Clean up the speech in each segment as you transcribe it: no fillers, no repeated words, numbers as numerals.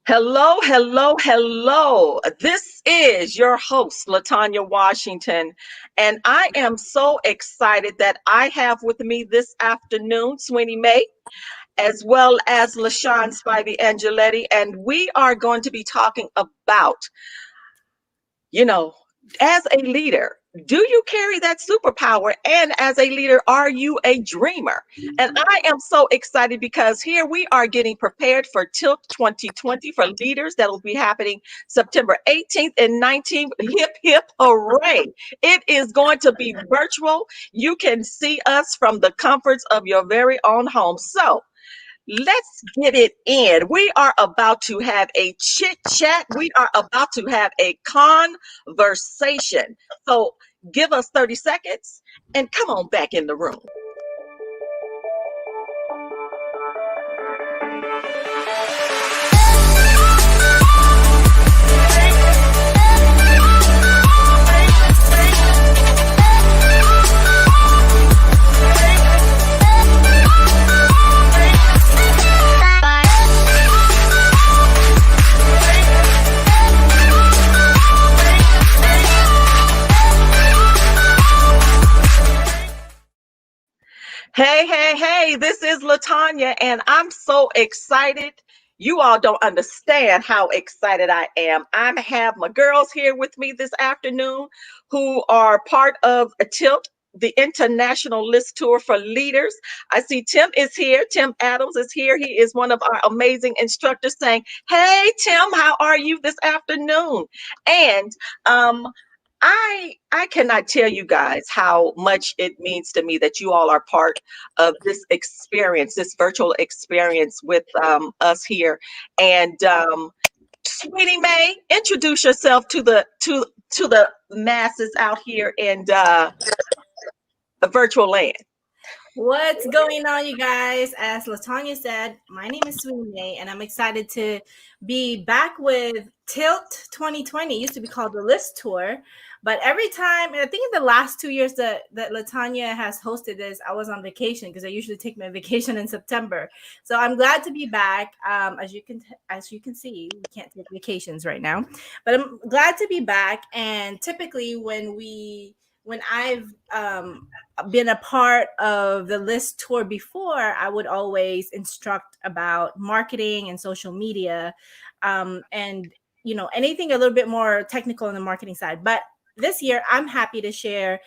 Hello, hello, hello. This is your host, Latanya Washington, and I am so excited that I have with me this afternoon Sweeney May, as well as LaShawn Spivey Angeletti, and we are going to be talking about you know, as a leader, do you carry that superpower? And as a leader, are you a dreamer? And I am so excited because here we are getting prepared for Tilt 2020 for leaders that will be happening September 18th and 19th. Hip, hip, hooray. It is going to be virtual. You can see us from the comforts of your very own home. So, let's get it in. We are about to have a chit chat. We are about to have a conversation. So give us 30 seconds and come on back in the room. Hey, hey, hey, this is Latanya, and I'm so excited. You all don't understand how excited I am. I have my girls here with me this afternoon who are part of a Tilt, the International List Tour for Leaders. I see Tim is here. Tim Adams is here. He is one of our amazing instructors saying, hey, Tim, how are you this afternoon? And um, I cannot tell you guys how much it means to me that you all are part of this experience, this virtual experience with us here. And Sweetie May, introduce yourself to the masses out here in the virtual land. What's going on, you guys? As Latanya said, my name is Sweeney May, and I'm excited to be back with Tilt 2020. It used to be called the List Tour, but every time, and I think in the last 2 years that Latanya has hosted this, I was on vacation because I usually take my vacation in September. So I'm glad to be back. As you can see, we can't take vacations right now, but I'm glad to be back. And typically, when I've been a part of the List tour before, I would always instruct about marketing and social media, and anything a little bit more technical on the marketing side. But this year, I'm happy to share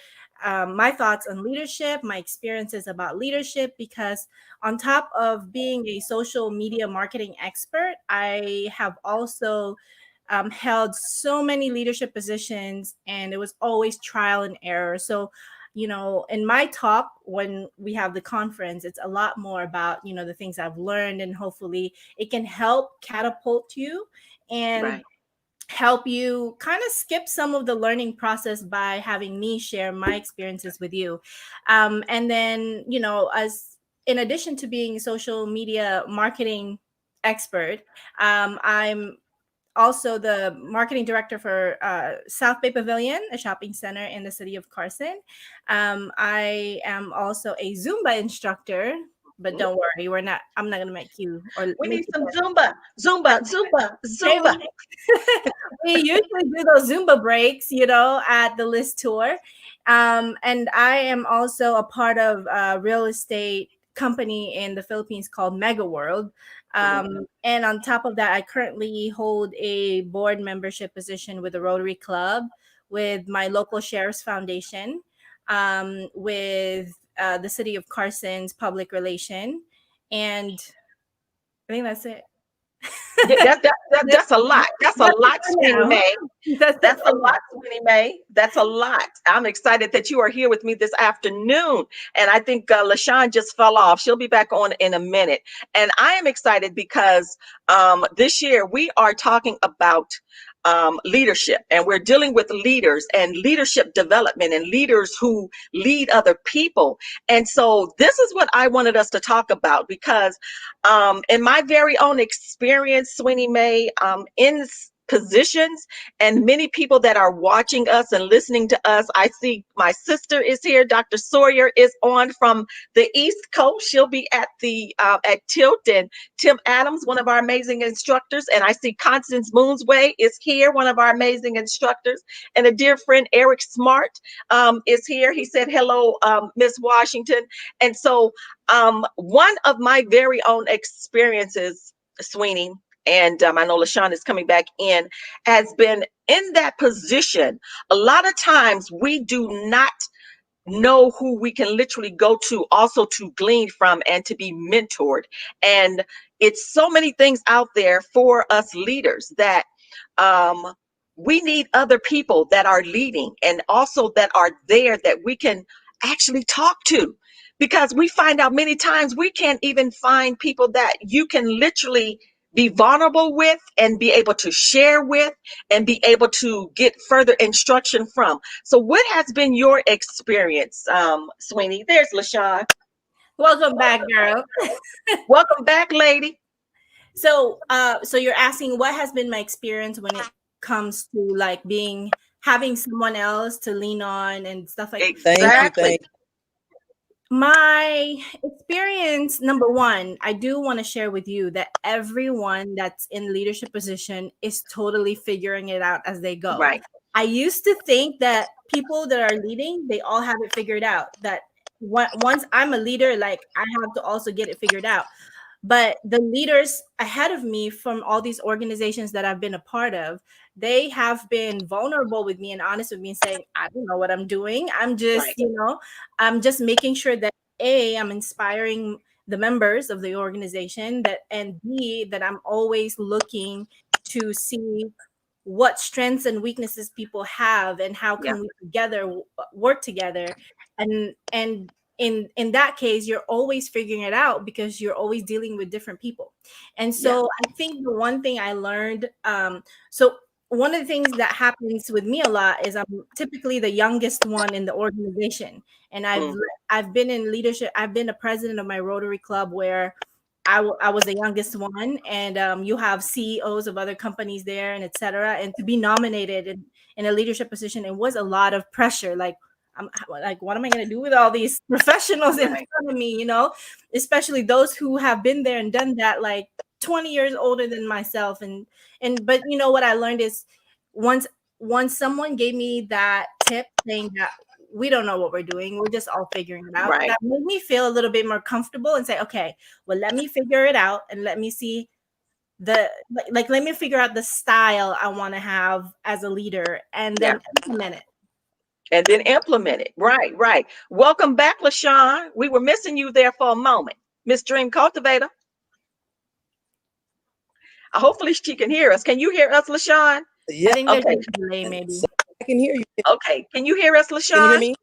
my thoughts on leadership, my experiences about leadership, because on top of being a social media marketing expert, I have also held so many leadership positions, and it was always trial and error. So, in my talk, when we have the conference, it's a lot more about, the things I've learned, and hopefully it can help catapult you and Right. help you kind of skip some of the learning process by having me share my experiences with you. And then, as in addition to being a social media marketing expert, I'm also the marketing director for South Bay Pavilion, a shopping center in the city of Carson. I am also a Zumba instructor, but don't worry, I'm not gonna make you or We make need you. some Zumba, Zumba, Zumba, Okay, Zumba. we usually do those Zumba breaks, at the List tour. And I am also a part of a real estate company in the Philippines called Mega World. And on top of that, I currently hold a board membership position with the Rotary Club, with my local Sheriff's Foundation, with the City of Carson's public relation. And I think that's it. Yeah, That's, that's a lot. That's a that's it lot, for Sweeney now. May. That's it That's for a lot, Sweeney May. That's a lot. I'm excited that you are here with me this afternoon. And I think LaShawn just fell off. She'll be back on in a minute. And I am excited because this year we are talking about leadership, and we're dealing with leaders and leadership development and leaders who lead other people. And so this is what I wanted us to talk about because in my very own experience, Sweeney May, positions, and many people that are watching us and listening to us. I see my sister is here. Dr. Sawyer is on from the East Coast. She'll be at the at Tilt, and Tim Adams, one of our amazing instructors, and I see Constance Moonsway is here, one of our amazing instructors, and a dear friend Eric Smart is here. He said hello, Miss Washington, and so one of my very own experiences, Sweeney, and I know LaShawn is coming back in, has been in that position. A lot of times we do not know who we can literally go to also to glean from and to be mentored. And it's so many things out there for us leaders that um, we need other people that are leading and also that are there that we can actually talk to, because we find out many times we can't even find people that you can literally be vulnerable with and be able to share with and be able to get further instruction from. So what has been your experience, Sweeney? There's LaShawn. Welcome back, girl. Welcome back, lady. So, so you're asking what has been my experience when it comes to like being having someone else to lean on and stuff like. Thank you. Exactly. My experience, number one, I do want to share with you that everyone that's in leadership position is totally figuring it out as they go. Right. I used to think that people that are leading, they all have it figured out. That once I'm a leader, like I have to also get it figured out. But the leaders ahead of me from all these organizations that I've been a part of, they have been vulnerable with me and honest with me and saying, I don't know what I'm doing. I'm just, Right. I'm just making sure that A, I'm inspiring the members of the organization, that and B, that I'm always looking to see what strengths and weaknesses people have and how Yeah. can we together work together. And in that case, you're always figuring it out because you're always dealing with different people. And Yeah. so I think the one thing I learned, so one of the things that happens with me a lot is I'm typically the youngest one in the organization, and Mm, I've been in leadership. I've been a president of my Rotary Club where I was the youngest one, and you have CEOs of other companies there, and etc. And to be nominated in a leadership position, it was a lot of pressure. Like, I'm like, what am I going to do with all these professionals in right. front of me? Especially those who have been there and done that, like 20 years older than myself. But what I learned is once once someone gave me that tip saying that we don't know what we're doing, we're just all figuring it out, Right. that made me feel a little bit more comfortable and say, okay, well, let me figure it out and let me see let me figure out the style I want to have as a leader and Yeah. then implement it. And then implement it. Right. Right. Welcome back, LaShawn. We were missing you there for a moment. Miss Dream Cultivator. Hopefully she can hear us. Can you hear us, LaShawn? I Yeah. think there's Okay. a delay maybe. So I can hear you. Okay. Can you hear us, Can you hear LaShawn? me?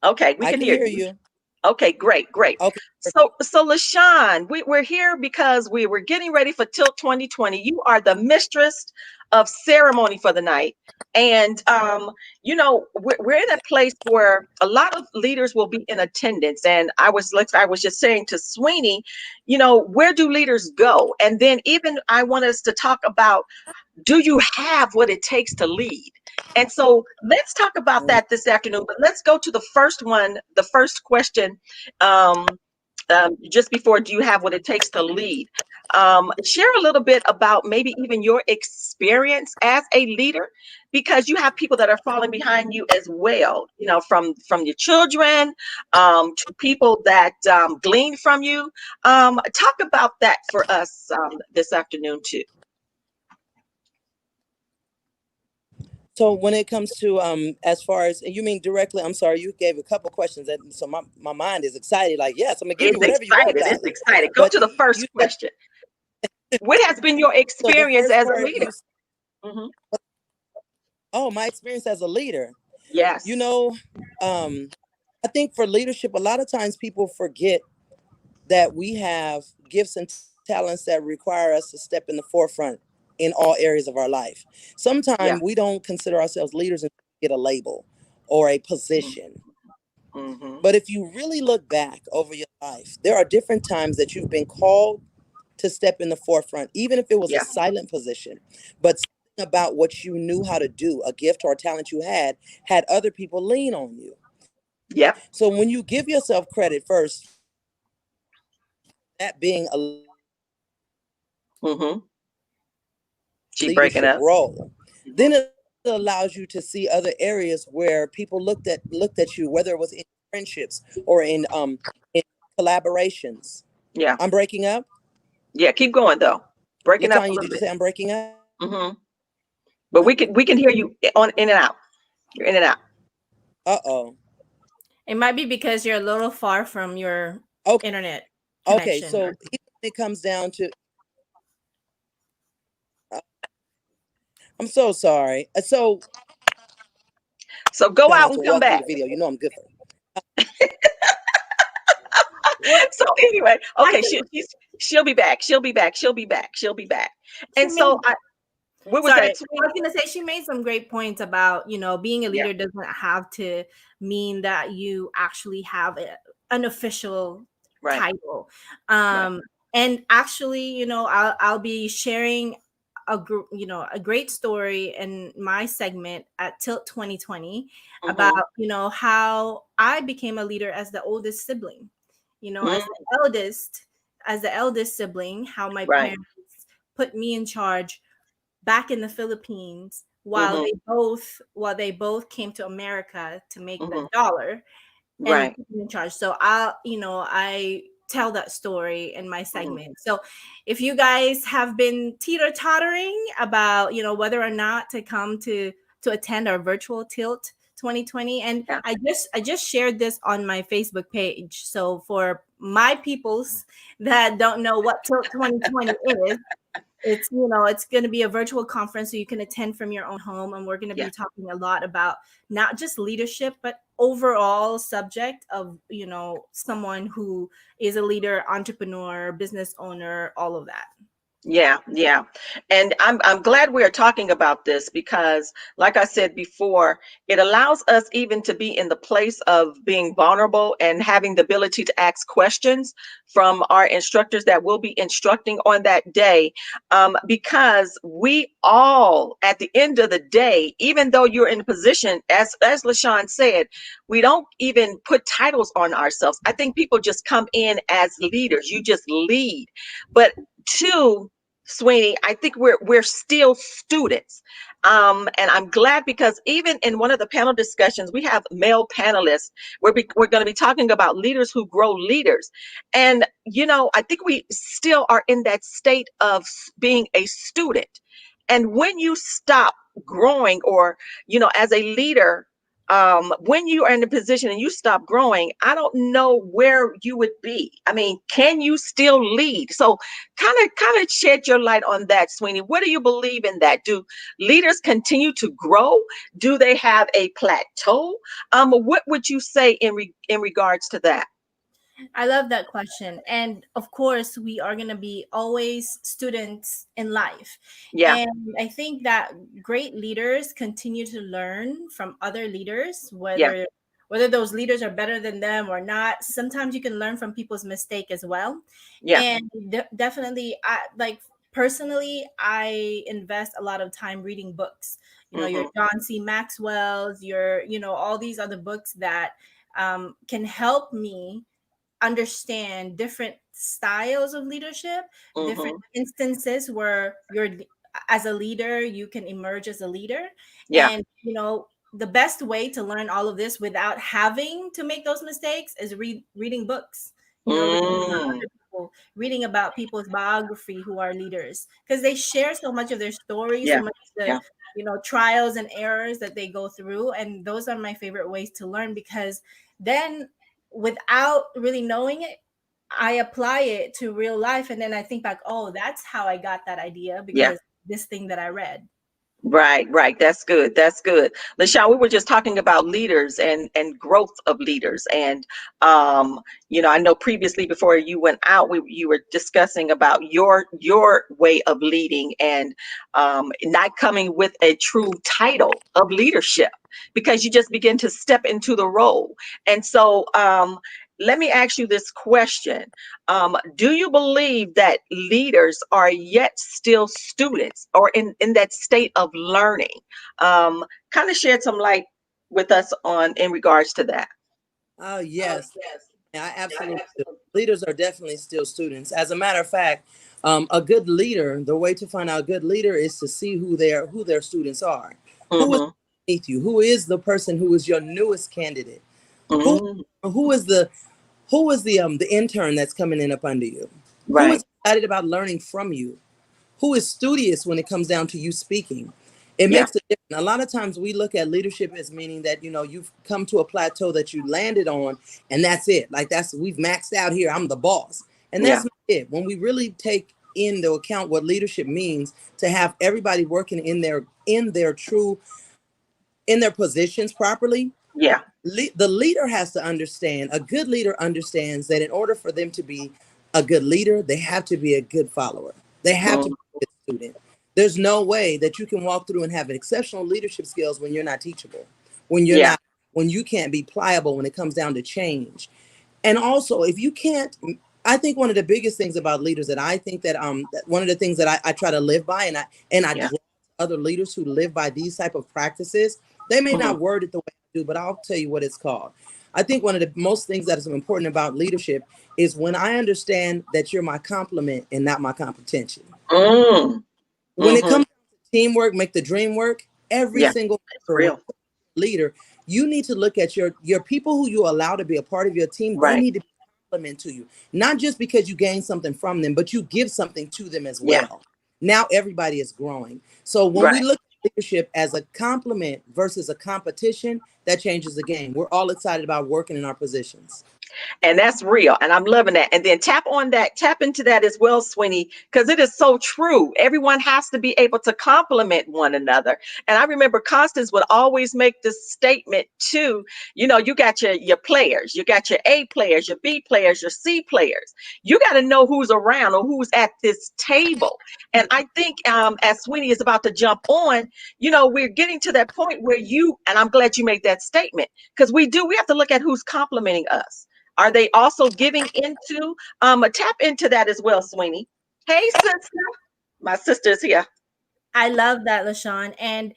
Okay, we I can can hear hear you. you. Okay, great, great. Okay. So LaShawn, we're here because we were getting ready for Tilt 2020. You are the mistress of ceremony for the night. And we're in a place where a lot of leaders will be in attendance. And I was just saying to Sweeney, where do leaders go? And then even I want us to talk about, do you have what it takes to lead? And so let's talk about Mm. that this afternoon. But let's go to the first one, the first question. Just before, do you have what it takes to lead? Share a little bit about maybe even your experience as a leader, because you have people that are falling behind you as well. From your children to people that glean from you. Talk about that for us this afternoon too. So when it comes to as far as you mean directly, I'm sorry, you gave a couple questions, and so my mind is excited. Like, yes, I'm gonna give you It's whatever you want, excited. It's doctor. excited. Go But to the you first said, question. What has been your so the experience first as a part leader? Hmm. oh, my experience as a leader. You Yes. know, um, I think for leadership, a lot of times people forget that we have gifts and talents that require us to step in the forefront in all areas of our life. Yeah. Sometimes we don't consider ourselves leaders and get a label or a position. Mm-hmm. But if you really look back over your life, there are different times that you've been called to step in the forefront, even if it was a Yeah. silent position. But about what you knew how to do, a gift or a talent you had other people lean on you. So Yep. when you give yourself credit first for that being a Mm-hmm. She breaking leadership up. role, Mm-hmm. then it allows you to see other areas where people looked at you, whether it was in friendships or in collaborations. Yeah. I'm breaking up. Yeah. Keep going though. Breaking up a Latanya, little did you bit. say I'm breaking up? Mm-hmm. But we can hear you on in and out. You're in and out. Uh-oh. It might be because you're a little far from your Okay. internet Okay. connection. So even when it comes down to, uh, I'm so sorry. So So go kind out of and to come walk through back. the video. You know I'm good for. Well, So anyway, okay, actually, she'll be back. She'll be back. She'll be back. She'll be back. she And made so what was sorry, that, I was Sweeney? gonna say she made some great points about, being a Yeah. leader doesn't have to mean that you actually have an official Right. title. Right. And actually, I'll be sharing a great story in my segment at Tilt 2020 about, Mm-hmm. how I became a leader as the oldest sibling. Mm, As the eldest sibling, how my right. parents put me in charge back in the Philippines Mm-hmm. while they both came to America to make the Mm-hmm. dollar and Right. put me in charge. So I tell that story in my Mm-hmm. segment. So if you guys have been teeter-tottering about, whether or not to come to attend our virtual Tilt 2020, and Yeah. I just shared this on my Facebook page. So for my peoples that don't know what Tilt 2020 is, it's going to be a virtual conference so you can attend from your own home, and we're going to Yeah. be talking a lot about not just leadership but overall subject of someone who is a leader, entrepreneur, business owner, all of that. Yeah, yeah. And I'm glad we are talking about this because like I said before, it allows us even to be in the place of being vulnerable and having the ability to ask questions from our instructors that will be instructing on that day. Because we all, at the end of the day, even though you're in a position, as LaShawn said, we don't even put titles on ourselves. I think people just come in as leaders. You just lead. But two, Sweeney, I think we're still students. And I'm glad because even in one of the panel discussions, we have male panelists. We're going to be talking about leaders who grow leaders. And, I think we still are in that state of being a student. And when you stop growing or, as a leader, when you are in a position and you stop growing, I don't know where you would be. I mean, can you still lead? So kind of shed your light on that, Sweeney. What do you believe in that? Do leaders continue to grow? Do they have a plateau? What would you say in regards to that? I love that question. And of course, we are going to be always students in life. Yeah, And I think that great leaders continue to learn from other leaders, yeah, whether those leaders are better than them or not. Sometimes you can learn from people's mistake as well. yeah. And definitely, I like personally, I invest a lot of time reading books. Your Mm-hmm, John C. Maxwell's, your all these other books that can help me understand different styles of leadership, different mm-hmm. instances where as a leader, you can emerge as a leader. Yeah. And, the best way to learn all of this without having to make those mistakes is reading books, reading about Mm, other people, reading about people's biography who are leaders, because they share so much of their stories, so yeah, much of the, yeah, trials and errors that they go through. And those are my favorite ways to learn, because then without really knowing it, I apply it to real life. And then I think back, oh, that's how I got that idea, yeah. because this thing that I read. Right, right. That's good. That's good. LaShawn, we were just talking about leaders and growth of leaders. And I know previously before you went out, you were discussing about your way of leading and not coming with a true title of leadership because you just begin to step into the role. And so let me ask you this question. Do you believe that leaders are yet still students or in that state of learning? Kind of shed some light with us on in regards to that. Yes, I absolutely do. Leaders are definitely still students. As a matter of fact, a good leader, the way to find out a good leader is to see who their students are. Who is Mm-hmm. beneath you? Who is the person who is your newest candidate? Who Mm-hmm. who is the intern that's coming in up under you? Who Right. is excited about learning from you? Who is studious when it comes down to you speaking? It Yeah. makes a difference. A lot of times we look at leadership as meaning that, you've come to a plateau that you landed on, and that's it. Like, we've maxed out here. I'm the boss. And Yeah. that's not it. When we really take into account what leadership means, to have everybody working in their true in their positions properly, Yeah. the leader has to understand, a good leader understands that in order for them to be a good leader, they have to be a good follower. They have to Mm, be a good student. There's no way that you can walk through and have exceptional leadership skills when you're not teachable, when you're yeah. not, when you can't be pliable when it comes down to change. And also, if you can't, I think one of the biggest things about leaders that I think that one of the things that I try to live by, and I Yeah. draw other leaders who live by these type of practices. They may Hmm. not word it the way I do, but I'll tell you what it's called. I think one of the most things that is important about leadership is when I understand that you're my complement and not my competition. Mm. When it Mm-hmm. comes to teamwork, make the dream work. Every Yeah. single It's member, when real. leader, you need to look at your people who you allow to be a part of your team. They Right. need to be a compliment to you, not just because you gain something from them, but you give something to them as Yeah. well. Now everybody is growing. So when we Right. look at leadership as a compliment versus a competition, that changes the game. We're all excited about working in our positions. And that's real. And I'm loving that. And then tap into that as well, Sweeney, because it is so true. Everyone has to be able to compliment one another. And I remember Constance would always make this statement too. You got your players, you got your A players, your B players, your C players. You got to know who's around or who's at this table. And I think as Sweeney is about to jump on, we're getting to that point where and I'm glad you made that statement, because we have to look at who's complimenting us. Are they also giving into a tap into that as well, Sweeney? Hey, sister. My sister's here. I love that, LaShawn. And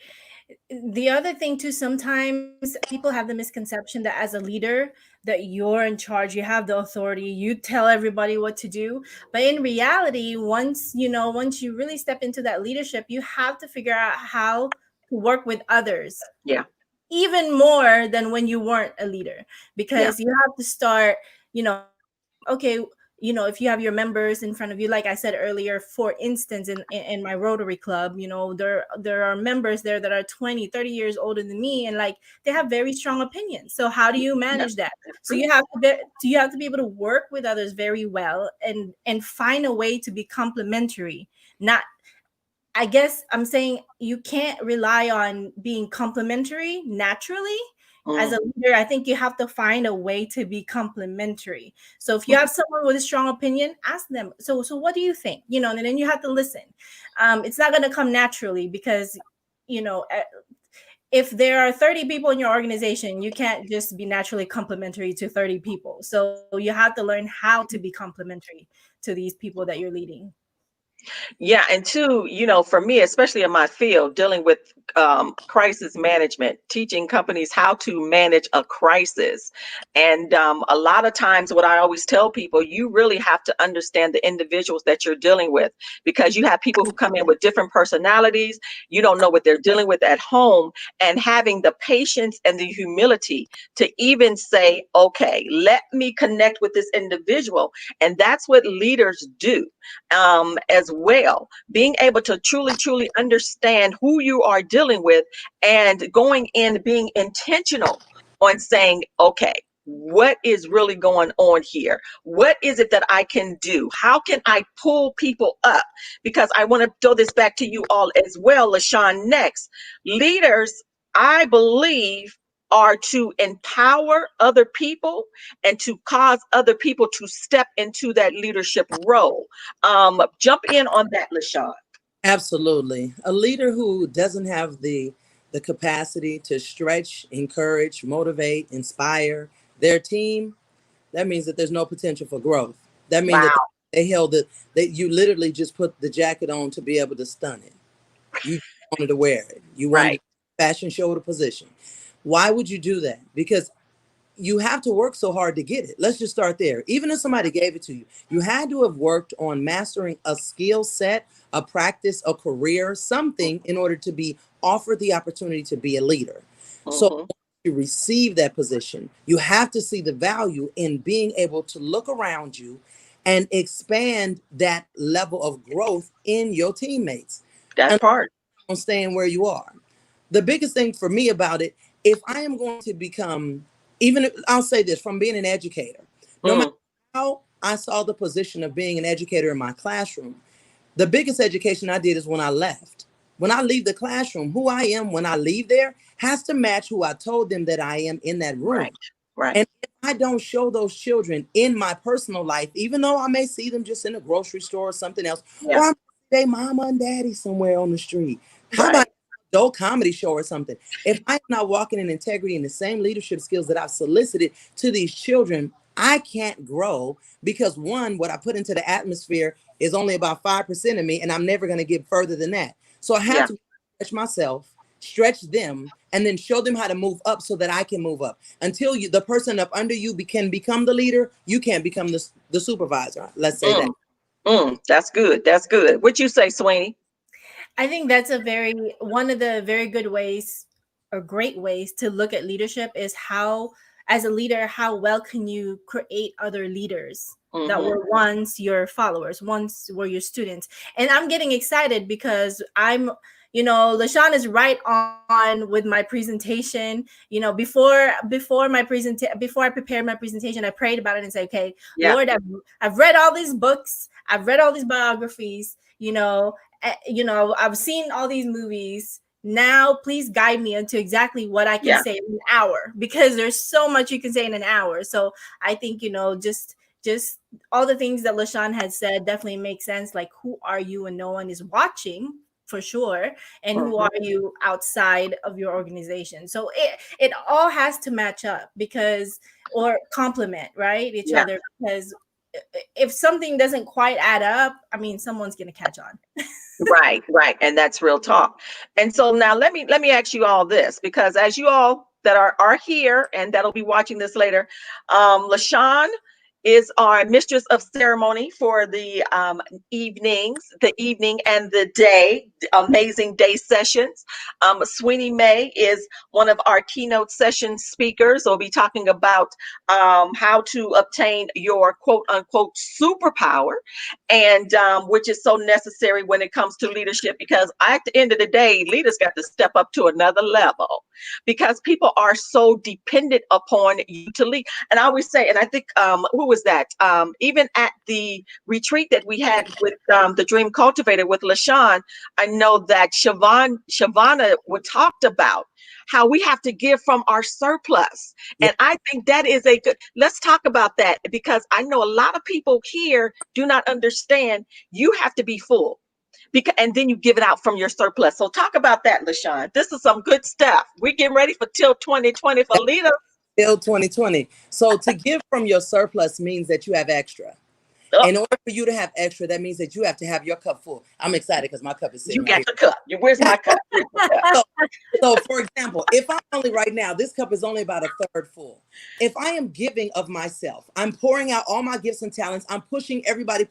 the other thing too, sometimes people have the misconception that as a leader that you're in charge, you have the authority, you tell everybody what to do. But in reality, once you really step into that leadership, you have to figure out how to work with others Yeah. even more than when you weren't a leader, Yeah. because you have to start, okay, if you have your members in front of you, like I said earlier, for instance, in my Rotary Club, there are members there that are 20, 30 years older than me, and like they have very strong opinions. So how do you Yeah. manage that? That's So true. you have to be able to work with others very well, and find a way to be complementary. Not I guess I'm saying you can't rely on being complimentary naturally. As Mm, a leader, I think you have to find a way to be complimentary. So if you mm. have someone with a strong opinion, ask them. So what do you think? And then you have to listen. It's not going to come naturally because you know eh, if there are 30 people in your organization, you can't just be naturally complimentary to 30 people. So you have to learn how to be complimentary to these people that you're leading. Yeah, and two, for me, especially in my field, dealing with crisis management, teaching companies how to manage a crisis. And a lot of times, what I always tell people, you really have to understand the individuals that you're dealing with, because you have people who come in with different personalities. You don't know what they're dealing with at home, and having the patience and the humility to even say, okay, let me connect with this individual. And that's what leaders do as well. Being able to truly, truly understand who you are dealing with and going in, being intentional on saying, okay, what is really going on here? What is it that I can do? How can I pull people up? Because I want to throw this back to you all as well, LaShawn, next. Leaders, I believe, are to empower other people and to cause other people to step into that leadership role. Jump in on that, LaShawn. Absolutely. A leader who doesn't have the capacity to stretch, encourage, motivate, inspire their team, that means that there's no potential for growth. That means that Wow. they held it, that you literally just put the jacket on to be able to stun it. You wanted to wear it. You wanted Right. to fashion show the position. Why would you do that? Because you have to work so hard to get it. Let's just start there. Even if somebody gave it to you, you had to have worked on mastering a skill set, a practice, a career, something in order to be offered the opportunity to be a leader. So Mm-hmm. to receive that position, you have to see the value in being able to look around you and expand that level of growth in your teammates That and part. don't staying where you are. The biggest thing for me about it, if I am going to become, even if, I'll say this from being an educator, no matter Mm. how I saw the position of being an educator in my classroom, the biggest education I did is when I left. When I leave the classroom, who I am when I leave there has to match who I told them that I am in that room. Right. Right. And if I don't show those children in my personal life, even though I may see them just in a grocery store or something else, Yeah. or I may see their mama and daddy somewhere on the street, how about Right. an adult comedy show or something? If I'm not walking in integrity and the same leadership skills that I've solicited to these children, I can't grow because one, what I put into the atmosphere is only about 5% of me, and I'm never going to get further than that. So I have Yeah. to stretch myself, stretch them, and then show them how to move up so that I can move up. Until you, the person up under you, can become the leader, you can't become the supervisor. Let's say that. Mm. Mm. That's good. That's good. What you say, Sweeney? I think that's a very one of the very good ways or great ways to look at leadership is how, as a leader, how well can you create other leaders that Mm-hmm. were once your followers, once were your students. And I'm getting excited because LaShawn is right on with my presentation. Before I prepared my presentation, I prayed about it and said, okay, Yeah. Lord, I've read all these books, I've read all these biographies, I've seen all these movies. Now, please guide me into exactly what I can Yeah. say in an hour, because there's so much you can say in an hour. So I think, just all the things that LaShawn had said definitely make sense. Like, who are you when no one is watching? For sure. And who Mm-hmm. are you outside of your organization? So it all has to match up, because, or complement, right, each Yeah. other, because if something doesn't quite add up, I mean, someone's going to catch on. Right, right, and that's real talk. And so now let me ask you all this, because as you all that are here and that'll be watching this later, LaShawn is our mistress of ceremony for the the evening and the day, amazing day sessions. Sweeney May is one of our keynote session speakers. We'll be talking about how to obtain your quote unquote superpower, and which is so necessary when it comes to leadership, because at the end of the day, leaders got to step up to another level, because people are so dependent upon you to lead. And I always say, and I think who was that, even at the retreat that we had with the Dream Cultivator with LaShawn, I know that Shavana would talked about how we have to give from our surplus. Yeah. And I think that is a good, let's talk about that, because I know a lot of people here do not understand you have to be full, because and then you give it out from your surplus. So talk about that, LaShawn. This is some good stuff. We're getting ready for till 2020 for leaders. Till 2020. So to give from your surplus means that you have extra. Oh, In order for you to have extra, that means that you have to have your cup full. I'm excited because my cup is you sitting right got here. the cup. Where's my cup? Where's my cup? So, so, for example, if I'm only right now, this cup is only about a third full. If I am giving of myself, I'm pouring out all my gifts and talents, I'm pushing everybody,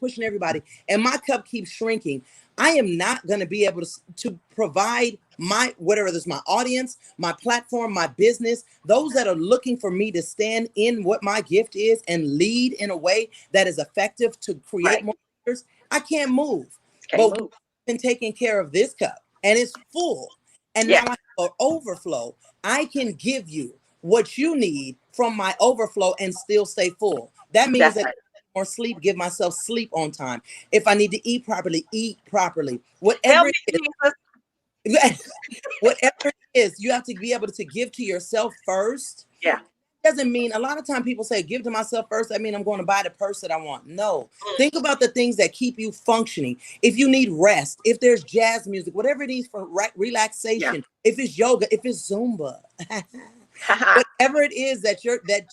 and my cup keeps shrinking, I am not going to be able to provide my, whatever this is, my audience, my platform, my business, those that are looking for me to stand in what my gift is and lead in a way that is effective to create Right. more leaders. I can't move. Can't But we've move. been taking care of this cup and it's full. And now Yeah. I have an overflow. I can give you what you need from my overflow and still stay full. That means That's that right. or sleep, give myself sleep on time. If I need to eat properly. Help Whatever me, it Jesus. is, whatever it is, you have to be able to give to yourself first. Yeah. Doesn't mean, a lot of time people say give to myself first. I mean, I'm going to buy the purse that I want. No, Mm. think about the things that keep you functioning. If you need rest, if there's jazz music, whatever it is for Yeah. relaxation, if it's yoga, if it's Zumba, Whatever it is that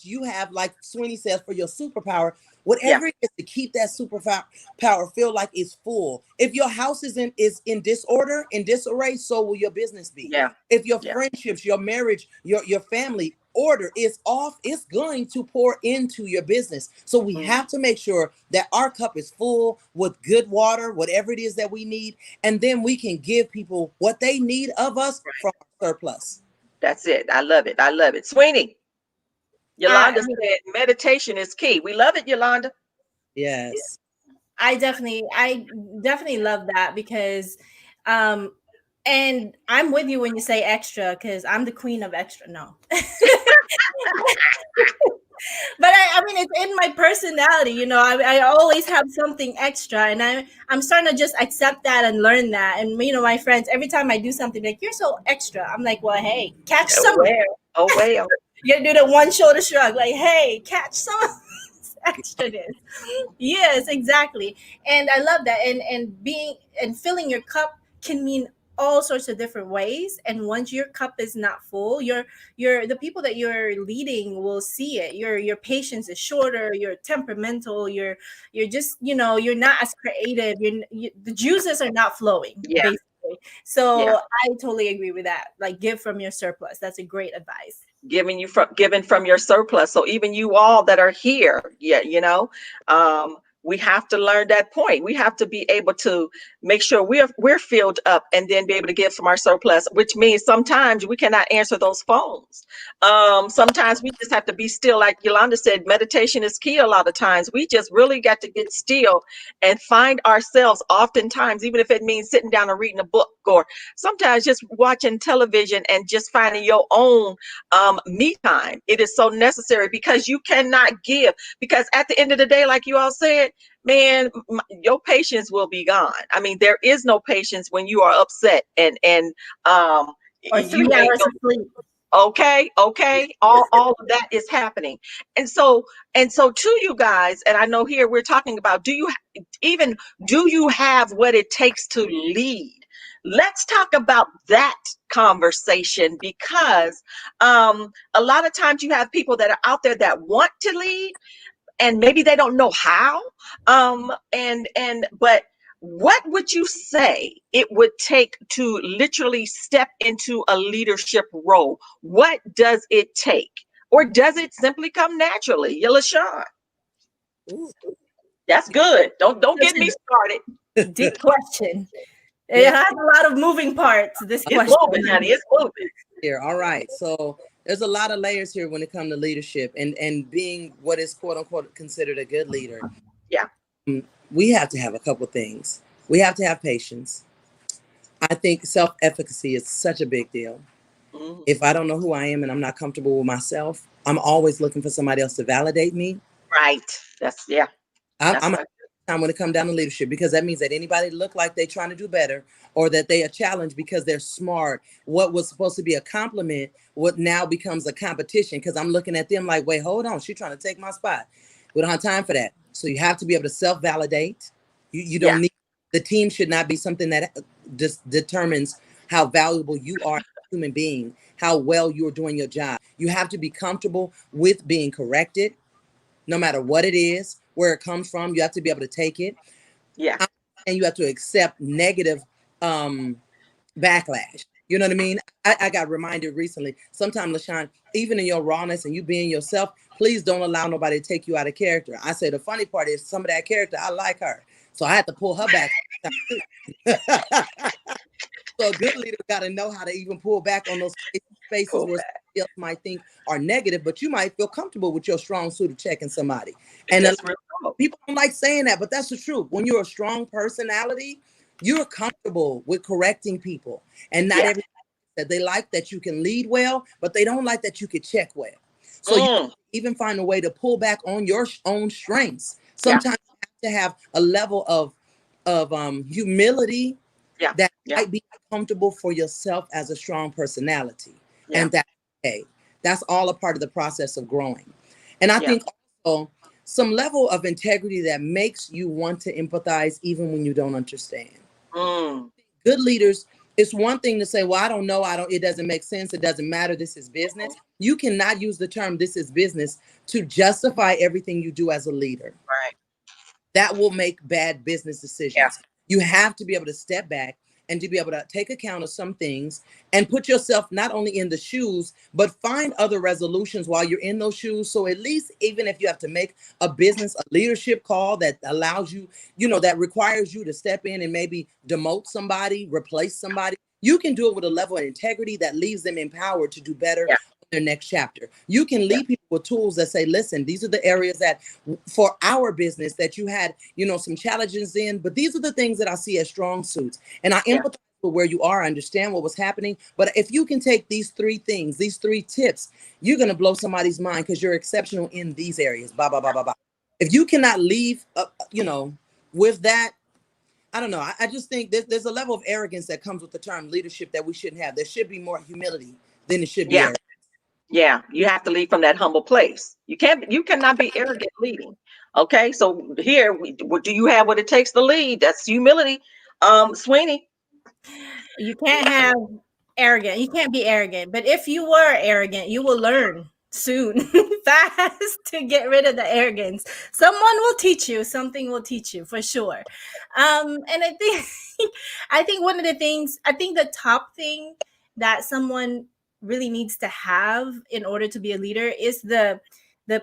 you have, like Sweeney says, for your superpower, Yeah. whatever it is to keep that superpower feel like it's full. If your house is in disorder, in disarray, so will your business be. Yeah. If your Yeah. friendships, your marriage, your family order is off, it's going to pour into your business. So we Mm, have to make sure that our cup is full with good water, whatever it is that we need, and then we can give people what they need of us right. from our surplus. That's it. I love it. I love it. Sweeney, Yolanda I said meditation is key. We love it, Yolanda. Yes. I definitely love that because um and I'm with you when you say extra because I'm the queen of extra. No. But I mean, it's in my personality, you know. I always have something extra, and I'm starting to just accept that and learn that. And you know, my friends, every time I do something, like you're so extra, I'm like, well, hey, catch Oh, some of it. well. Oh, well. You gotta do the one shoulder shrug, like, hey, catch some of this extraness. Yes, exactly. And I love that. And being and filling your cup can mean all sorts of different ways. And once your cup is not full, you're the people that you're leading will see it. Your patience is shorter, you're temperamental, you're just, you know, you're not as creative. The juices are not flowing, Yeah. basically. Yeah. So I totally agree with that. Like give from your surplus. That's a great advice. Giving from your surplus. So even you all that are here, yeah, we have to learn that point. We have to be able to make sure we're filled up and then be able to give from our surplus, which means sometimes we cannot answer those phones. Sometimes we just have to be still, like Yolanda said, meditation is key. A lot of times we just really got to get still and find ourselves, oftentimes, even if it means sitting down and reading a book, or sometimes just watching television and just finding your own me time. It is so necessary because you cannot give. Because at the end of the day, like you all said, man, your patience will be gone. I mean, there is no patience when you are upset and Or you 3 hours ain't of sleep. okay, okay, all of that is happening. And so to you guys, and I know here we're talking about, even do you have what it takes to lead? Let's talk about that conversation, because a lot of times you have people that are out there that want to lead and maybe they don't know how. But what would you say it would take to literally step into a leadership role? What does it take? Or does it simply come naturally? LaShawn, Ooh, that's good. Don't That's get me started. a deep question. It yeah. has a lot of moving parts, this It's question. moving, honey. It's moving. Here. All right. So there's a lot of layers here when it comes to leadership and being what is quote unquote considered a good leader. Yeah. We have to have a couple things. We have to have patience. I think self-efficacy is such a big deal. Mhm. If I don't know who I am and I'm not comfortable with myself, I'm always looking for somebody else to validate me. Right. Yeah. That's I'm a right. time when it comes down to leadership, because that means that anybody look like they trying to do better, or that they are challenged because they're smart. What was supposed to be a compliment, what now becomes a competition, because I'm looking at them like, wait, hold on, she's trying to take my spot. We don't have time for that. So you have to be able to self-validate. You Yeah. don't need, the team should not be something that just determines how valuable you are as a human being, how well you're doing your job. You have to be comfortable with being corrected, no matter what it is, where it comes from. You have to be able to take it, Yeah. and you have to accept negative um, backlash. You know what I mean? I got reminded recently. Sometimes, LaShawn, even in your rawness and you being yourself, please don't allow nobody to take you out of character. I say the funny part is some of that character, I like her, so I had to pull her back. So a good leader got to know how to even pull back on those spaces Pull where back. somebody else might think are negative, but you might feel comfortable with your strong suit of checking somebody. And a lot That's real talk. of people don't like saying that, but that's the truth. When you're a strong personality, you're comfortable with correcting people. And not Yeah. everybody that they like that you can lead well, but they don't like that you could check well. So you have Mm. to even find a way to pull back on your own strengths. Yeah. Sometimes you have to have a level of humility Yeah. that Yeah. might be comfortable for yourself as a strong personality. Yeah. And that's okay. That's all a part of the process of growing. And I Yeah. think also some level of integrity that makes you want to empathize even when you don't understand. Mm. Good leaders It's one thing to say, well, I don't know, it doesn't make sense, it doesn't matter, this is business. You cannot use the term "this is business" to justify everything you do as a leader. Right. That will make bad business Yeah. decisions. You have to be able to step back and to be able to take account of some things and put yourself not only in the shoes, but find other resolutions while you're in those shoes. So at least, even if you have to make a leadership call that allows you, that requires you to step in and maybe demote somebody, replace somebody, you can do it with a level of integrity that leaves them empowered to do better Yeah. their next chapter. You can Yeah. lead people with tools that say, listen, these are the areas that for our business that you had, some challenges in, but these are the things that I see as strong suits. And I Yeah. empathize with where you are, I understand what was happening. But if you can take these three things, these three tips, you're going to blow somebody's mind because you're exceptional in these areas. Blah, blah, blah, blah, blah. If you cannot leave, with that, I don't know. I just think there's a level of arrogance that comes with the term leadership that we shouldn't have. There should be more humility than it should be Yeah. arrogance. Yeah. You have to lead from that humble place. You cannot be arrogant leading. Okay. So here, do you have what it takes to lead? That's humility. Sweeney. You can't have arrogant. You can't be arrogant. But if you were arrogant, you will learn soon, fast, to get rid of the arrogance. Someone will teach you. Something will teach you for sure. And I think, I think one of the things, I think the top thing that someone really needs to have in order to be a leader is the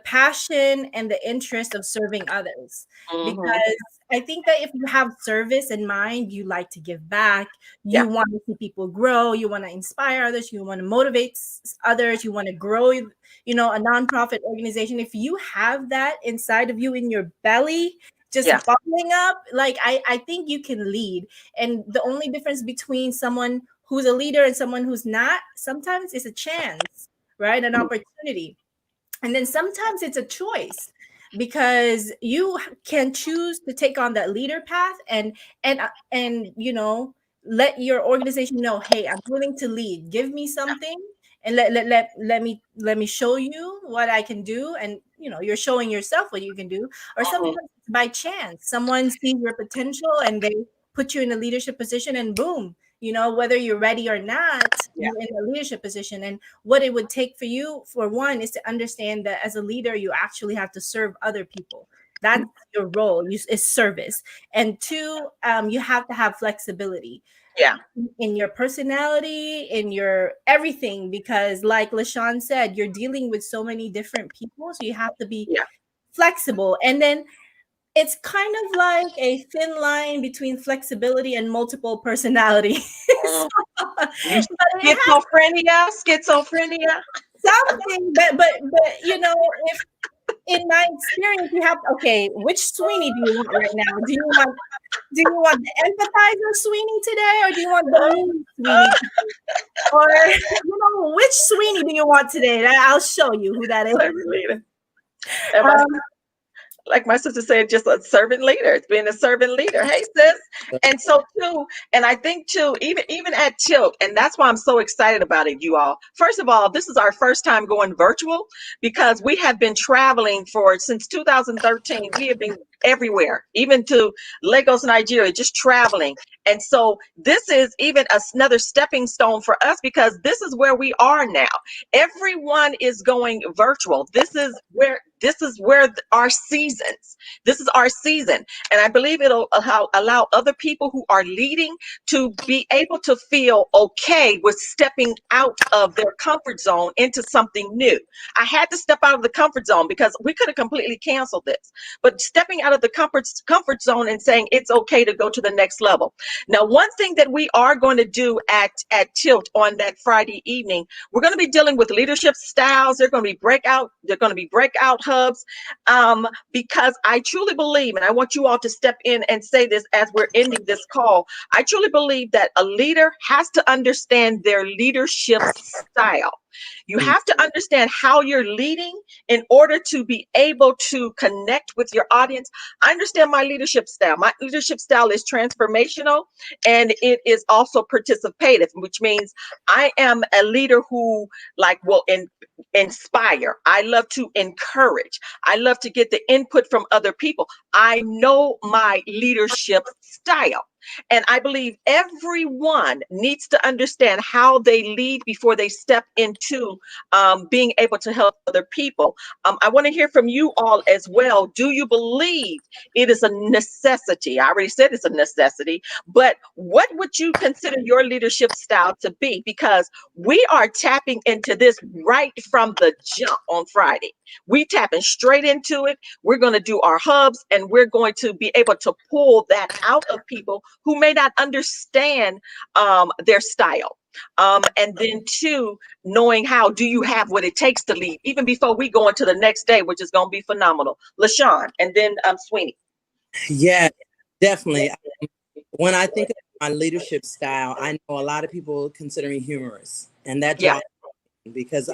passion and the interest of serving others, Hmm. because I think that if you have service in mind, you like to give back, Yeah. you want to see people grow, you want to inspire others, you want to motivate others, you want to grow, a nonprofit organization. If you have that inside of you in your belly, just Yeah. bubbling up, like I think you can lead. And the only difference between someone who's a leader and someone who's not, sometimes is a chance, right? An opportunity. And then sometimes it's a choice, because you can choose to take on that leader path and let your organization know, hey, I'm willing to lead, give me something, and let me show you what I can do. And you're showing yourself what you can do. Or Hmm. sometimes it's by chance, someone sees your potential and they put you in a leadership position, and boom, whether you're ready or not, Yeah. you're in a leadership position. And what it would take for you, for one, is to understand that as a leader, you actually have to serve other people. That's your role, is service. And two, you have to have flexibility Yeah. in your personality, in your everything, because like LaShawn said, you're dealing with so many different people. So you have to be Yeah. flexible. And then it's kind of like a thin line between flexibility and multiple personality. Mm. But You it has schizophrenia, schizophrenia. something, but if in my experience, you have, okay, which Sweeney do you want right now? Do you want the empathizer Sweeney today, or do you want the mean Sweeney today? Or which Sweeney do you want today? I'll show you who that is. Servant leader. And my, Um, like my sister said, just a servant leader. It's being a servant leader. Hey, sis. And so too, and I think too, even at Tilt, and that's why I'm so excited about it, you all. First of all, this is our first time going virtual because we have been traveling for since 2013. We have been everywhere, even to Lagos, Nigeria, just traveling. And so this is even another stepping stone for us because this is where we are now. Everyone is going virtual. This is where our seasons. This is our season, and I believe it'll allow other people who are leading to be able to feel okay with stepping out of their comfort zone into something new. I had to step out of the comfort zone because we could have completely canceled this, but stepping out of the comfort zone and saying it's okay to go to the next level. Now, one thing that we are going to do at Tilt on that Friday evening, we're going to be dealing with leadership styles. They're going to be breakout hubs, because I truly believe, and I want you all to step in and say this as we're ending this call. I truly believe that a leader has to understand their leadership style. You have to understand how you're leading in order to be able to connect with your audience. I understand my leadership style. My leadership style is transformational and it is also participative, which means I am a leader who will inspire. I love to encourage. I love to get the input from other people. I know my leadership style. And I believe everyone needs to understand how they lead before they step into being able to help other people. I want to hear from you all as well. Do you believe it is a necessity? I already said it's a necessity, but what would you consider your leadership style to be? Because we are tapping into this right from the jump on Friday. We tapping straight into it. We're going to do our hubs, and we're going to be able to pull that out of people who may not understand their style. And then two, knowing how do you have what it takes to lead, even before we go into the next day, which is going to be phenomenal. LaShawn, and then Sweeney. Yeah, definitely. When I think of my leadership style, I know a lot of people consider me humorous, and that Yeah, drives me because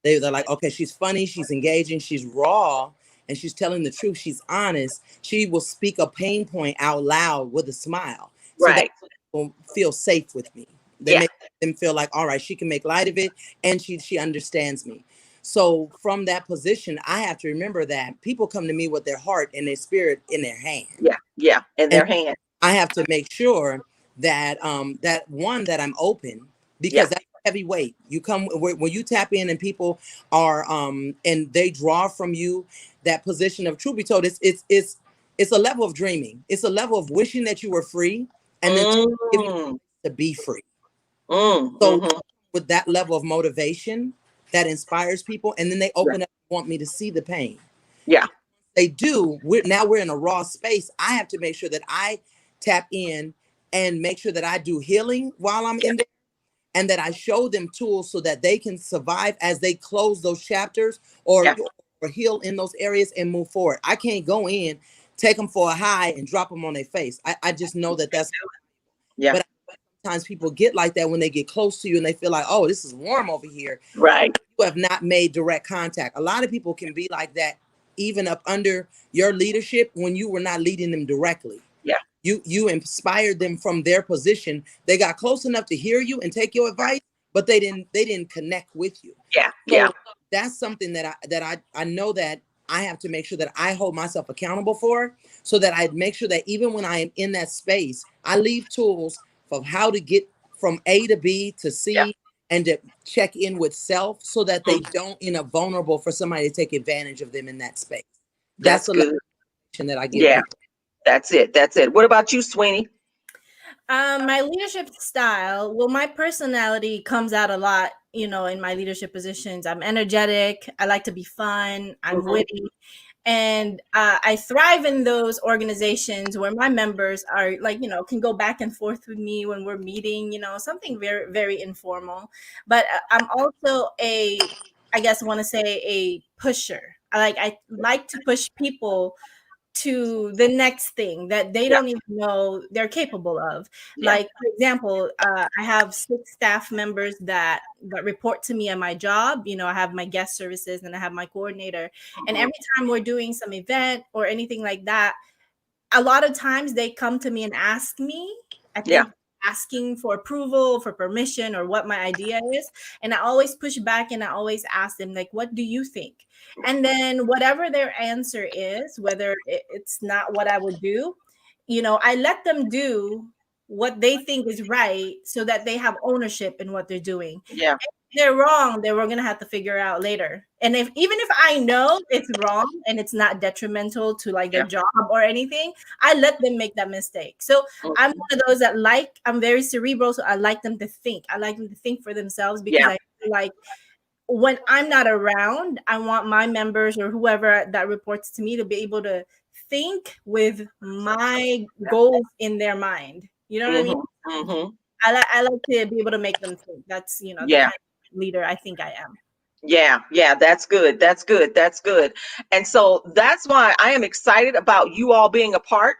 they're like, okay, she's funny, she's engaging, she's raw, and she's telling the truth, she's honest. She will speak a pain point out loud with a smile, so that right. people feel safe with me. They Yeah, make them feel like, all right, she can make light of it, and she understands me. So from that position, I have to remember that people come to me with their heart and their spirit in their hand. yeah, yeah, in And their hand. I have to make sure that that I'm open, Yeah, because that's heavy weight. You come when you tap in and people are and they draw from you that position of, truth be told, it's a level of dreaming. It's a level of wishing that you were free, and then give you mm, to be free. So mm-hmm. with that level of motivation that inspires people, and then they Yeah, open up and want me to see the pain. yeah, They do. We're in a raw space. I have to make sure that I tap in and make sure that I do healing while I'm yeah, in there, and that I show them tools so that they can survive as they close those chapters, yeah, or heal in those areas and move forward. I can't go in, take them for a high and drop them on their face. I just know that that's, yeah. but sometimes people get like that when they get close to you and they feel like, oh, this is warm over here. Right. You have not made direct contact. A lot of people can be like that even up under your leadership when you were not leading them directly. Yeah, You inspired them from their position. They got close enough to hear you and take your advice, but they didn't connect with you. yeah, yeah, So that's something that I know that I have to make sure that I hold myself accountable for, so that I make sure that even when I am in that space, I leave tools of how to get from A to B to yeah. C, and to check in with self, so that they Mm, don't end up vulnerable for somebody to take advantage of them in that space. That's that's a good. lesson that I give Yeah, people. that's it. That's it. What about you, Sweeney? My leadership style, well, my personality comes out a lot, in my leadership positions. I'm energetic. I like to be fun. I'm Hmm. witty. And I thrive in those organizations where my members are like, can go back and forth with me when we're meeting, something very, very informal. But I'm also I guess I want to say a pusher. I like to push people to the next thing that they Yeah, don't even know they're capable of. yeah. Like, for example, I have 6 staff members that report to me at my job. I have my guest services and I have my coordinator. And Hmm. every time we're doing some event or anything like that, a lot of times they come to me and ask me, I Yeah, think, asking for approval, for permission, or what my idea is. And I always push back and I always ask them, like, what do you think? And then whatever their answer is, whether it's not what I would do, I let them do what they think is right so that they have ownership in what they're doing. yeah, They're wrong, then we're gonna have to figure out later. And even if I know it's wrong and it's not detrimental to like their yeah. job or anything, I let them make that mistake. So I'm Mhm. one of those that I'm very cerebral, so I like them to think. I like them to think for themselves because Yeah, I feel like when I'm not around, I want my members or whoever that reports to me to be able to think with my yeah. goals in their mind. You know what I mean? Hmm. Hmm. I like to be able to make them think. That's the Yeah. kind of leader I think I am. Yeah, yeah, that's good. That's good. That's good. And so that's why I am excited about you all being a part.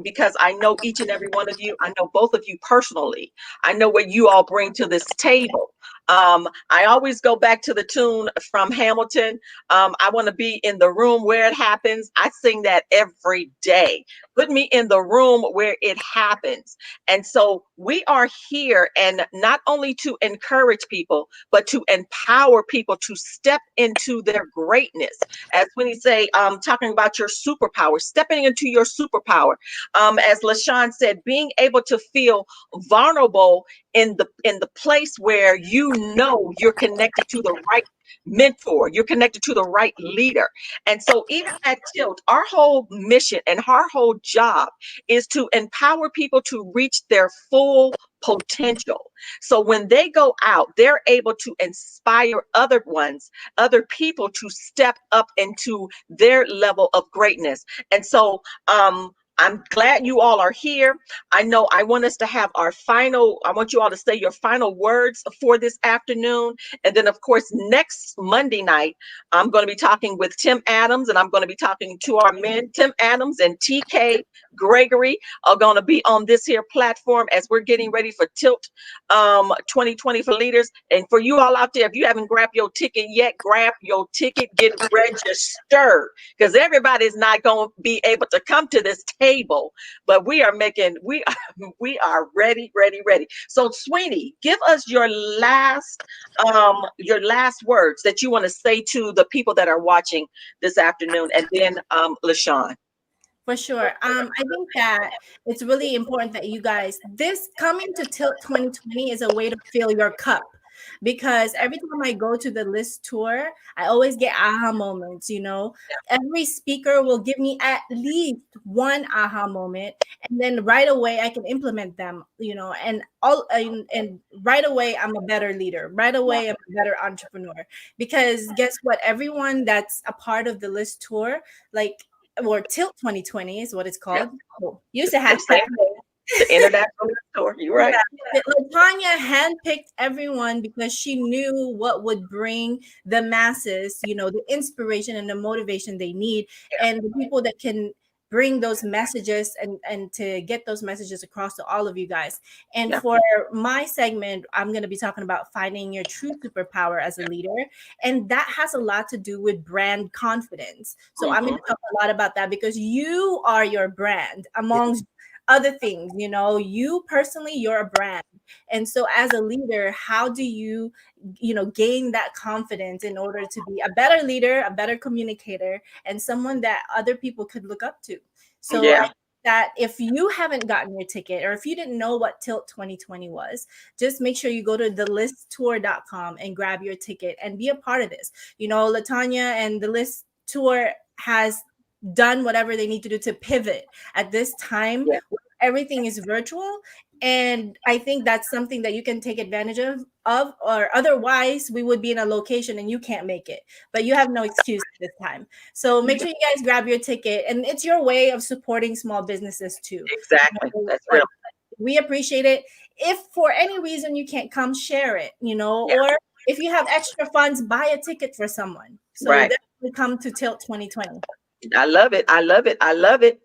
Because I know each and every one of you. I know both of you personally. I know what you all bring to this table. I always go back to the tune from Hamilton. I want to be in the room where it happens. I sing that every day. Put me in the room where it happens. And so we are here, and not only to encourage people, but to empower people to step into their greatness. As when you say, talking about your superpower, stepping into your superpower. As LaShawn said, being able to feel vulnerable in the place where you know you're connected to the right mentor, you're connected to the right leader. And so even at Tilt, our whole mission and our whole job is to empower people to reach their full potential. So when they go out, they're able to inspire other ones, other people to step up into their level of greatness. And so I'm glad you all are here. I know I want us to have our final, I want you all to say your final words for this afternoon. And then, of course, next Monday night, I'm going to be talking with Tim Adams, and I'm going to be talking to our men. Tim Adams and TK Gregory are going to be on this here platform as we're getting ready for Tilt 2020 for Leaders. And for you all out there, if you haven't grabbed your ticket yet, grab your ticket, get registered, because everybody's not going to be able to come to this table, but we are ready, ready, ready. So Sweeney, give us your last words that you want to say to the people that are watching this afternoon, and then LaShawn. For sure. I think that it's really important that you guys, this coming to Tilt 2020 is a way to fill your cup, because every time I go to the list tour, I always get aha moments, you know. Every speaker will give me at least one aha moment, and then right away I can implement them, you know, and right away I'm a better leader. Right away I'm a better entrepreneur, because guess what? Everyone that's a part of the list tour, like, or Tilt 2020 is what it's Yeah. called. Oh, use the The hashtag. international store. You're right. Yeah. Latanya handpicked everyone because she knew what would bring the masses, you know, the inspiration and the motivation they need, and the people that can bring those messages and to get those messages across to all of you guys. And Yeah. for my segment, I'm going to be talking about finding your true superpower as a leader, and that has a lot to do with brand confidence. So I'm going Mhm. to talk a lot about that, because you are your brand amongst other things. You know, you personally, you're a brand. And so as a leader, how do you, you know, gain that confidence in order to be a better leader, a better communicator, and someone that other people could look up to? So Yeah. that if you haven't gotten your ticket, or if you didn't know what Tilt 2020 was, just make sure you go to thelisttour.com and grab your ticket and be a part of this. You know, Latanya and the List Tour has done whatever they need to do to pivot at this time. Yeah. Everything is virtual, and I think that's something that you can take advantage of, or otherwise we would be in a location and you can't make it, but you have no excuse this time. So make sure you guys grab your ticket, and it's your way of supporting small businesses too. Exactly. That's Like, real. we appreciate it. If for any reason you can't come, share it, you know, Yeah. or if you have extra funds, buy a ticket for someone. So Right. definitely come to Tilt 2020. I love it. I love it. I love it.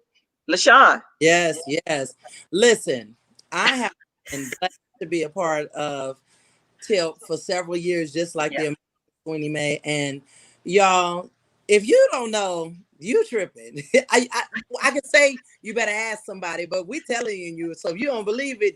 LaShawn. Yes, yes. Listen, I have been blessed to be a part of Tilt for several years, just like Yeah. the Sweeney May. And y'all, if you don't know, you tripping. I can say you better ask somebody, but we telling you. So if you don't believe it,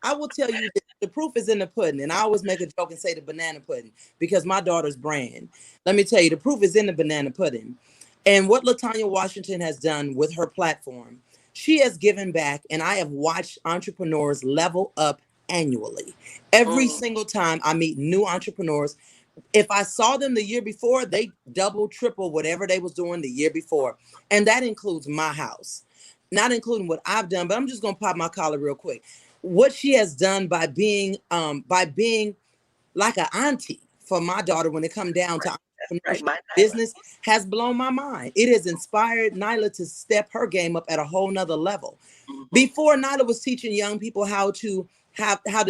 I will tell you that the proof is in the pudding. And I always make a joke and say the banana pudding, because my daughter's brand. Let me tell you, the proof is in the banana pudding. And what Latanya Washington has done with her platform, she has given back, and I have watched entrepreneurs level up annually. Every Mm. single time I meet new entrepreneurs, if I saw them the year before, they double, triple whatever they was doing the year before. And that includes my house, not including what I've done, but I'm just gonna pop my collar real quick. What she has done by being like an auntie for my daughter when it come down to Right. entrepreneurship My Nyla. business has blown my mind. It has inspired Nyla to step her game up at a whole nother level. Mhm. Before, Nyla was teaching young people how to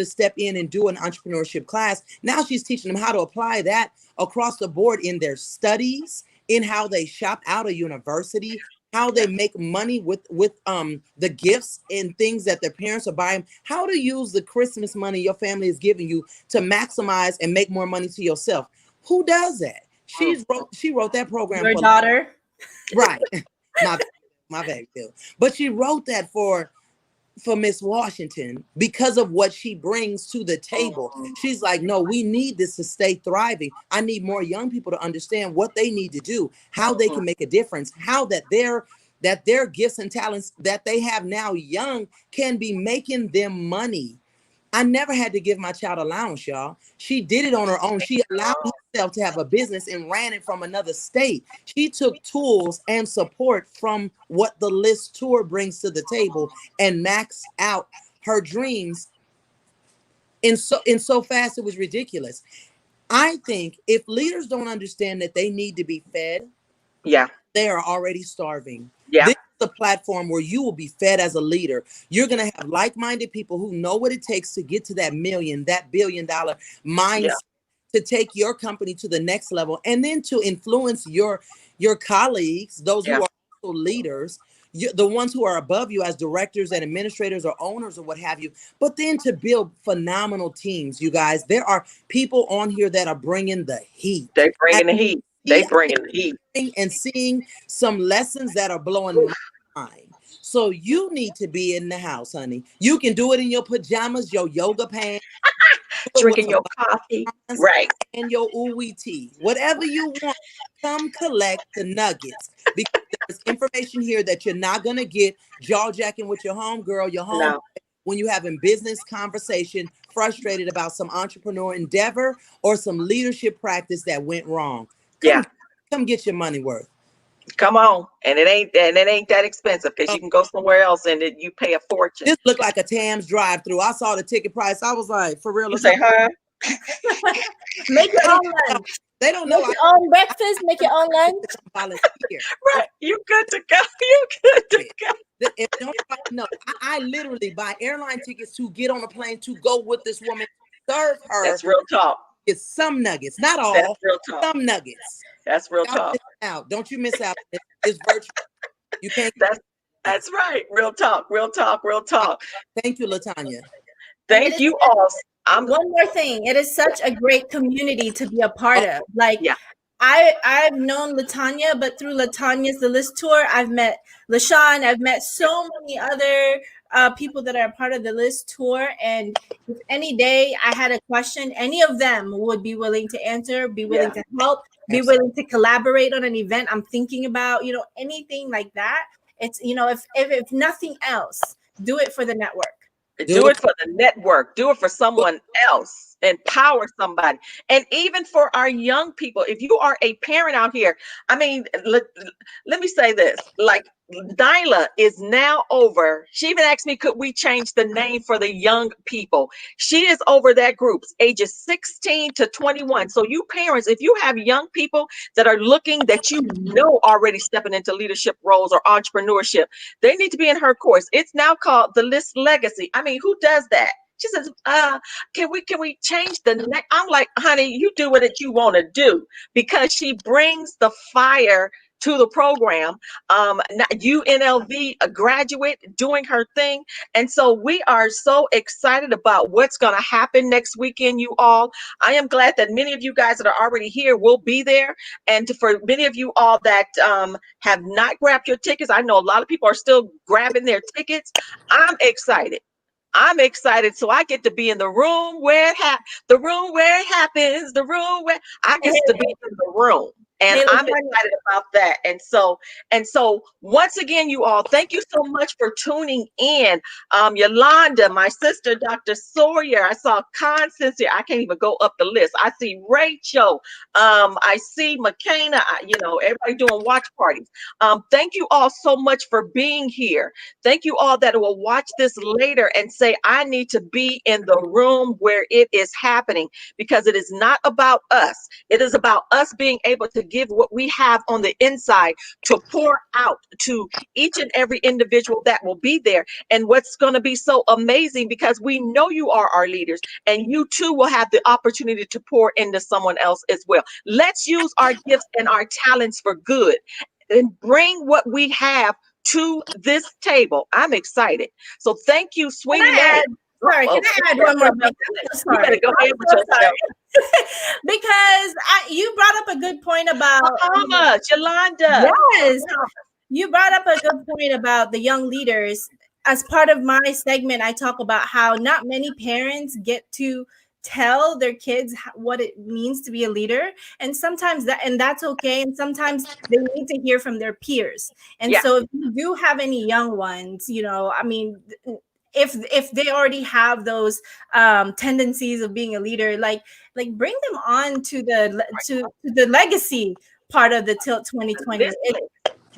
step in and do an entrepreneurship class. Now she's teaching them how to apply that across the board in their studies, in how they shop out of university, how they make money with the gifts and things that their parents are buying, how to use the Christmas money your family is giving you to maximize and make more money to yourself. Who does that? She wrote that program Your for, daughter. right. my my bad, Bill. But she wrote that for Miss Washington because of what she brings to the table. She's like, no, we need this to stay thriving. I need more young people to understand what they need to do, how they can make a difference, how that their gifts and talents that they have now young can be making them money. I never had to give my child allowance, y'all. She did it on her own. She allowed herself to have a business and ran it from another state. She took tools and support from what the List Tour brings to the table and maxed out her dreams in so fast it was ridiculous. I think if leaders don't understand that they need to be fed, Yeah. they are already starving. Yeah. This is a platform where you will be fed as a leader. You're going to have like-minded people who know what it takes to get to that million, that $1 billion Yeah. mindset, to take your company to the next level, and then to influence your colleagues, those Yeah. who are also leaders, the ones who are above you as directors and administrators or owners or what have you, but then to build phenomenal teams. You guys, there are people on here that are bringing the heat. They As bringing the heat. you They see, bringing the heat. and seeing some lessons that are blowing my mind. So you need to be in the house, honey. You can do it in your pajamas, your yoga pants, do it with Drinking some your coffee. bananas Right. and your ooey tea. Whatever you want, come collect the nuggets. Because there's information here that you're not gonna get jaw jacking with your homegirl, your home No. when you having business conversation, frustrated about some entrepreneur endeavor or some leadership practice that went wrong. Yeah. Come get your money worth. Come on. And it ain't that expensive because you can go somewhere else and you pay a fortune. This looked like a Tam's drive-through. I saw the ticket price. I was like, for real, You Latonya, say, huh? Make your they don't own lunch. they don't know Make I your own breakfast. Make your own lunch. volunteer. Right. You good to go. You good to Period. go. If don't nobody know, I literally buy airline tickets to get on a plane to go with this woman, serve her, That's real talk. get some nuggets, not That's all, real talk. some nuggets. That's real Y'all talk. miss out. Don't you miss out. It's virtual. You can't That's get this. that's right. Real talk. Real talk. Real I- talk. Thank you, Latanya. And it Thank is you all. I'm one more thing. It is such a great community to be a part Oh, of. Like yeah. I've known Latanya, but through Latanya's The List Tour, I've met LaShawn. I've met so many other people that are a part of the List Tour. And if any day I had a question, any of them would be willing to answer, be willing Yeah. to help, be absolutely. willing to collaborate on an event I'm thinking about, anything like that. It's, if nothing else, do it for the network. Do Do it. it for the network. Do it for Do it. someone else. Empower somebody. And even for our young people, if you are a parent out here, I mean, let me say this. Like Nyla is now over. She even asked me, could we change the name for the young people? She is over that group, ages 16 to 21. So you parents, if you have young people that are looking that already stepping into leadership roles or entrepreneurship, they need to be in her course. It's now called the List Legacy. I mean, who does that? She says, can we change the neck? I'm like, honey, you do what you want to do because she brings the fire to the program. UNLV, a graduate doing her thing. And so we are so excited about what's going to happen next weekend, you all. I am glad that many of you guys that are already here will be there. And for many of you all that have not grabbed your tickets, I know a lot of people are still grabbing their tickets. I'm excited. I'm excited, so I get to be in the room where the room where it happens, the room where I get to be in the room, and Hey, I'm Latanya, excited about that. And so once again, you all, thank you so much for tuning in. Yolanda, my sister, Dr. Sawyer, I saw Constance here. I can't even go up the list. I see Rachel. I see McKenna. Everybody doing watch parties. Thank you all so much for being here. Thank you all that will watch this later and say, I need to be in the room where it is happening because it is not about us. It is about us being able to give what we have on the inside to pour out to each and every individual that will be there. And what's going to be so amazing, because we know you are our leaders and you too will have the opportunity to pour into someone else as well. Let's use our gifts and our talents for good. and bring what we have to this table. I'm excited. So thank you, Can Sweeney I May. add? Sorry, can I add one more thing? I'm so You better sorry. go I'm ahead with so yourself. sorry. Because you brought up a good point about, Mama, Yolanda. yes, you brought up a good point about the young leaders. As part of my segment, I talk about how not many parents get to tell their kids what it means to be a leader, and sometimes that's okay, and sometimes they need to hear from their peers. And Yeah, so if you do have any young ones, I mean, if they already have those tendencies of being a leader, like bring them on to the legacy part of the Tilt 2020. listen.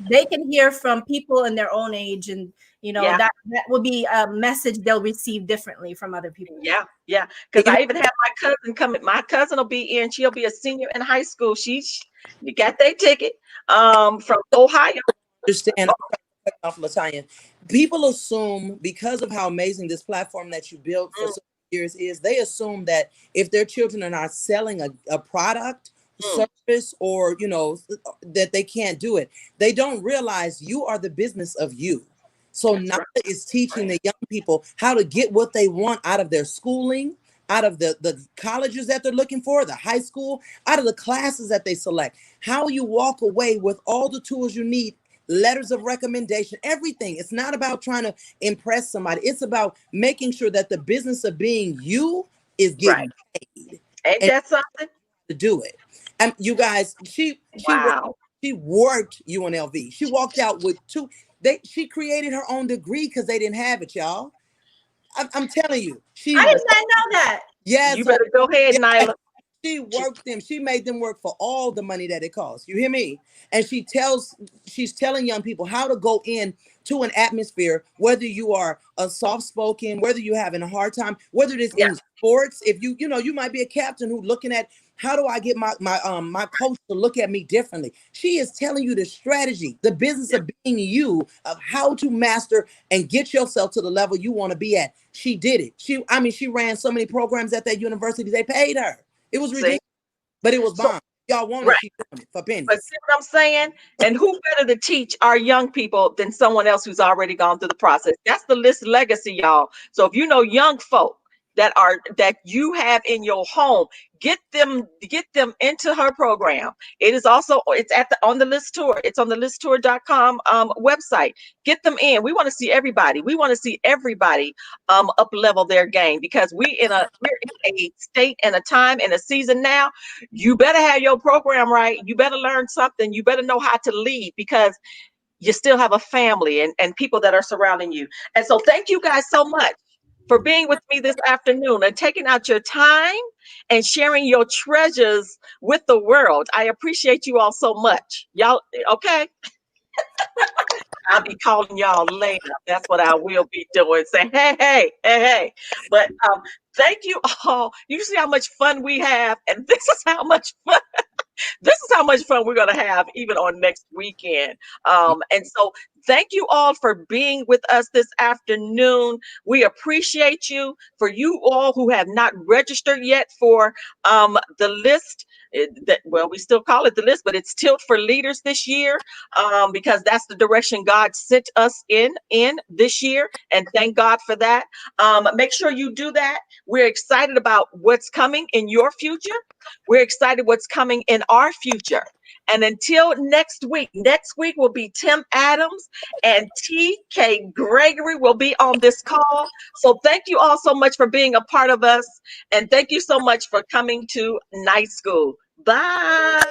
They can hear from people in their own age, and Yeah, that will be a message they'll receive differently from other people. yeah, yeah. Because You know, I even have my cousin coming. My cousin will be in. She'll be a senior in high school. She's got their ticket from Ohio. understand. Off Latanya. People assume because of how amazing this platform that you built for Mm, so many years is, they assume that if their children are not selling a product, mm, service, or that they can't do it. They don't realize you are the business of you. So that's Nala right. is teaching the young people how to get what they want out of their schooling, out of the colleges that they're looking for, the high school, out of the classes that they select. How you walk away with all the tools you need, letters of recommendation, everything. It's not about trying to impress somebody. It's about making sure that the business of being you is Right. getting paid Ain't and that something? to do it. And you guys, Wow. she worked UNLV. She walked out with she created her own degree because they didn't have it, y'all. I'm telling you, I did not know that. You yes, better go ahead, Nyla. she She- worked them. She made them work for all the money that it costs. You hear me? And she's telling young people how to go in to an atmosphere, whether you are a soft spoken, whether you're having a hard time, whether it is Yeah, in sports. If you might be a captain who looking at how do I get my coach to look at me differently. She is telling you the strategy, the business yeah. of being you, of how to master and get yourself to the level you want to be at. She did it. She ran so many programs at that university. They paid her. It was See? ridiculous, but it was So, bomb. Y'all want right. it? She's doing it for But pennies. see what I'm saying? And who better to teach our young people than someone else who's already gone through the process? That's the list legacy, y'all. So if you know young folk that you have in your home, get them into her program. It is also it's at the on the list tour. It's on the listtour.com website. Get them in. We want to see everybody. We want to see everybody up level their game because we're in a state and a time and a season now. You better have your program right. You better learn something. You better know how to lead because you still have a family and people that are surrounding you. And so thank you guys so much for being with me this afternoon and taking out your time and sharing your treasures with the world. I appreciate you all so much. Y'all, okay? I'll be calling y'all later. That's what I will be doing. Say, hey, hey, hey, hey. But thank you all. You see how much fun we have, and this is how much fun we're going to have even on next weekend. And so thank you all for being with us this afternoon. We appreciate you. For you all who have not registered yet for the list, well, we still call it the list, but it's Tilt for Leaders this year because that's the direction God sent us in this year. And thank God for that. Make sure you do that. We're excited about what's coming in your future. We're excited what's coming in our future. And until next week will be Tim Adams and T.K. Gregory will be on this call. So thank you all so much for being a part of us. And thank you so much for coming to night school. Bye.